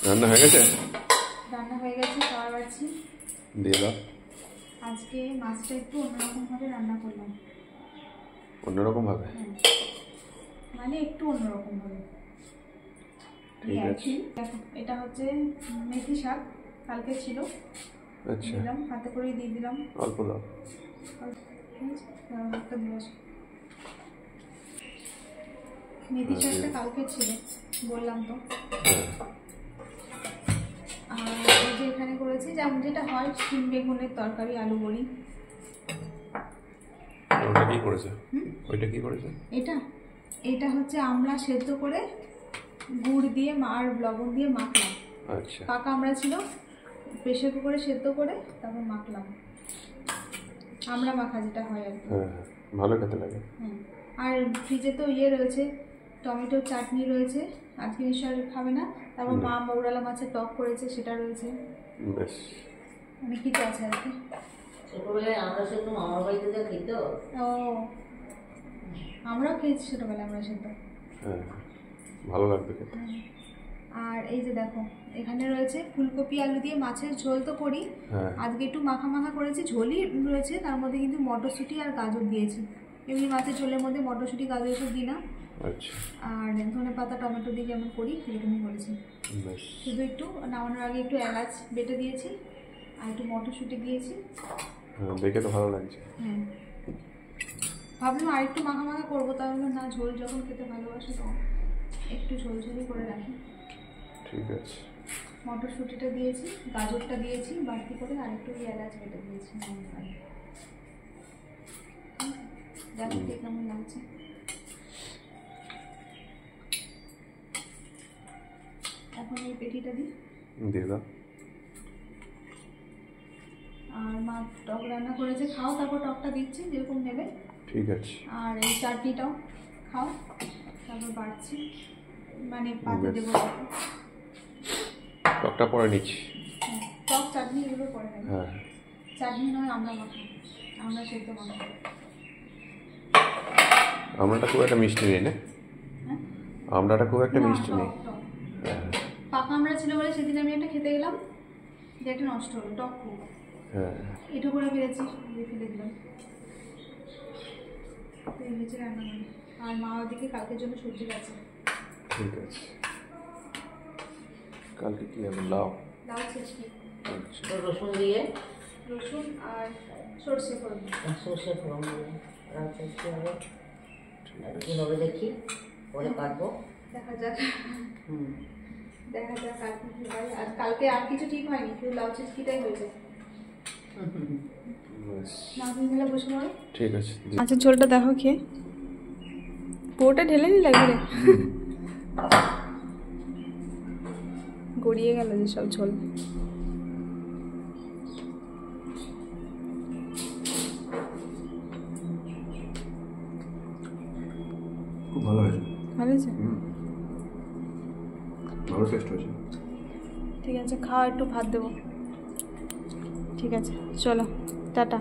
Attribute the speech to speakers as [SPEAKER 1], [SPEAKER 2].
[SPEAKER 1] রান্না হয়ে গেছে?
[SPEAKER 2] রান্না হয়ে গেছে, খাওয়া বাড়ছি।
[SPEAKER 1] দিয়ে দাও।
[SPEAKER 2] আজকে মাছটা একটু অন্যরকম ভাবে রান্না করলাম।
[SPEAKER 1] অন্যরকম ভাবে?
[SPEAKER 2] মানে একটু অন্যরকম ভাবে।
[SPEAKER 1] ঠিক আছে।
[SPEAKER 2] দেখো, এটা হচ্ছে মেথি শাক, কালকে ছিল।
[SPEAKER 1] আচ্ছা,
[SPEAKER 2] দিলাম, হাতে করে দিয়ে দিলাম।
[SPEAKER 1] অল্প দাও।
[SPEAKER 2] মেথি শাকটা কালকে ছিল, বললাম তো। আর এই যে এখানে করেছি যেমন যেটা হয়, শিম বেগুনের তরকারি, আলু বড়ি।
[SPEAKER 1] ওটা কি করেছে? ওইটা কি করেছে?
[SPEAKER 2] এটা হচ্ছে আমড়া সেদ্ধ করে গুড় দিয়ে আর লবণ দিয়ে মাখলাম।
[SPEAKER 1] আচ্ছা,
[SPEAKER 2] পাকা আমড়া ছিল, প্রেসার কুকারে সেদ্ধ করে তারপর মাখলাম। আমড়া মাখা যেটা হয় আর কি।
[SPEAKER 1] হ্যাঁ, ভালো খেতে লাগে।
[SPEAKER 2] আর ফ্রিজে তো রয়েছে, টমেটোর চাটনি রয়েছে, আজকে নিশ্চয় খাবে না। তারপর মা মৌরালা মাছের টক করেছে, সেটা রয়েছে।
[SPEAKER 1] বেশ,
[SPEAKER 2] অনেক কিছু আছে আর কি।
[SPEAKER 3] ছোটবেলায় আমরা সেরকম আমার বাড়িতে যা খেত।
[SPEAKER 2] ও, আমরাও খেয়েছি ছোটবেলায় আমরা সেটা।
[SPEAKER 1] হ্যাঁ, ভালো লাগবে খেতে।
[SPEAKER 2] আর এই যে দেখো, এখানে রয়েছে ফুলকপি আলু দিয়ে মাছের ঝোল তো করি। আজকে একটু মাখা মাখা করেছি, ঝোলই রয়েছে, তার মধ্যে কিন্তু মটরশুঁটি আর গাজর দিয়েছি। এমনি মাছের ঝোলের মধ্যে মটরশুঁটি গাজর এসব দিই না।
[SPEAKER 1] আচ্ছা,
[SPEAKER 2] আর ধনে পাতা টমেটো দিয়ে যেমন করি সেরকমই করেছি। শুধু একটু নামানোর আগে একটু এলাচ বেটে দিয়েছি আর একটু মটরশুঁটি দিয়েছি।
[SPEAKER 1] দেখে তো ভালো লাগছে।
[SPEAKER 2] হ্যাঁ, ভাবলাম আর একটু মাখা মাখা করবো, তাহলে না, ঝোল যখন খেতে ভালোবাসি তখন একটু ঝোলঝোলই করে রাখি।
[SPEAKER 1] ঠিক আছে,
[SPEAKER 2] মটরশুঁটিটা দিয়েছি, গাজরটা দিয়েছি বাড়তি করে, আর একটু এলাচ বেটে দিয়েছি। দেখো কেমন লাগছে। এখন এই পেটিটা দিই,
[SPEAKER 1] দিয়ে দাও।
[SPEAKER 2] আর মা টক রান্না করেছে, খাও, তারপর টকটা দিচ্ছি যেরকম নেবে।
[SPEAKER 1] ঠিক আছে।
[SPEAKER 2] আর এই চাটনিটাও খাও, তারপর বাড়ছি, মানে পাতে দেবো।
[SPEAKER 1] টকটা পরে নিচ্ছি।
[SPEAKER 2] টক চাটনি এগুলো পরে নেবে।
[SPEAKER 1] হ্যাঁ,
[SPEAKER 2] চাটনি নয়, আমরা মাখা, আমরা সেদ্ধ মাখা।
[SPEAKER 1] আমড়াটা খুব একটা মিষ্টি নেই না? আমড়াটা খুব একটা মিষ্টি নেই।
[SPEAKER 2] পাকা আমড়া ছিল বলে সেদিন আমি একটা খেতে গেলাম, যে একটা নষ্ট হলো, টক খুব।
[SPEAKER 1] হ্যাঁ,
[SPEAKER 2] এটু করে পেরেছি, ফেলে দিলাম। এই হচ্ছে রান্না করি। আর মা ওদিকে কালকের জন্য সবজি আছে।
[SPEAKER 1] ঠিক আছে। কালকে কি হবে? লাউ
[SPEAKER 2] ছেঁচকি।
[SPEAKER 1] আচ্ছা,
[SPEAKER 3] রসুন দিয়ে,
[SPEAKER 2] রসুন আর সর্ষে ফোড়ন।
[SPEAKER 3] সর্ষে ফোড়ন দিয়ে লাউ ছেঁচকি হবে। কীভাবে দেখি, পরে কাটবো।
[SPEAKER 2] দেখা যাক আর কি হয়। আর কালকে আর কিছু ঠিক হয়নি, শুধু লাউ ছেঁচকিটাই হয়েছে। মেলা বসে পড়ো।
[SPEAKER 1] ঠিক আছে।
[SPEAKER 2] আচ্ছা, ঝোলটা দেখো খেয়ে, পুরোটা ঢেলে নি লাগবে, গড়িয়ে গেল যে সব ঝোল।
[SPEAKER 1] খুব ভালো হয়েছে।
[SPEAKER 2] ভালো হয়েছে?
[SPEAKER 1] ভালো টেস্ট হয়েছে।
[SPEAKER 2] ঠিক আছে, খাওয়া, একটু ভাত দেবো। ঠিক আছে, চলো, টাটা।